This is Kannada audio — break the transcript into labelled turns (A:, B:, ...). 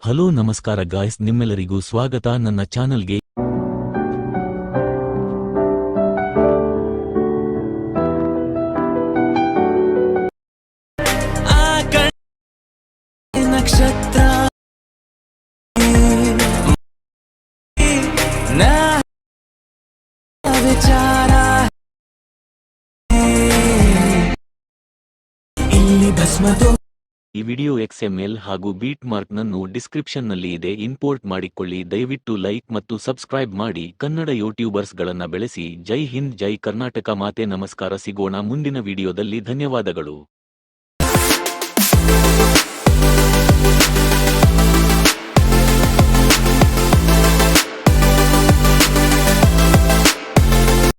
A: ಹಲೋ ನಮಸ್ಕಾರ ಗಾಯ್ಸ್, ನಿಮ್ಮೆಲ್ಲರಿಗೂ ಸ್ವಾಗತ ನನ್ನ ಚಾನಲ್ಗೆ. ನಕ್ಷತ್ರ ವಿಚಾರ ಇಲ್ಲಿ ಭಸ್ಮದೋ. ಈ ವಿಡಿಯೋ XML ಹಾಗೂ ಬೀಟ್ ಮಾರ್ಕ್ ನನ್ನು ಡಿಸ್ಕ್ರಿಪ್ಷನ್ ನಲ್ಲಿ ಇದೆ, ಇಂಪೋರ್ಟ್ ಮಾಡಿಕೊಳ್ಳಿ. ದಯವಿಟ್ಟು ಲೈಕ್ ಮತ್ತು ಸಬ್ಸ್ಕ್ರೈಬ್ ಮಾಡಿ. ಕನ್ನಡ ಯೂಟ್ಯೂಬರ್ಸ್ ಗಳನ್ನ ಬೆಳೆಸಿ. ಜೈ ಹಿಂದ್, ಜೈ ಕರ್ನಾಟಕ ಮಾತೆ. ನಮಸ್ಕಾರ, ಸಿಗೋಣ ಮುಂದಿನ ವಿಡಿಯೋದಲ್ಲಿ. ಧನ್ಯವಾದಗಳು.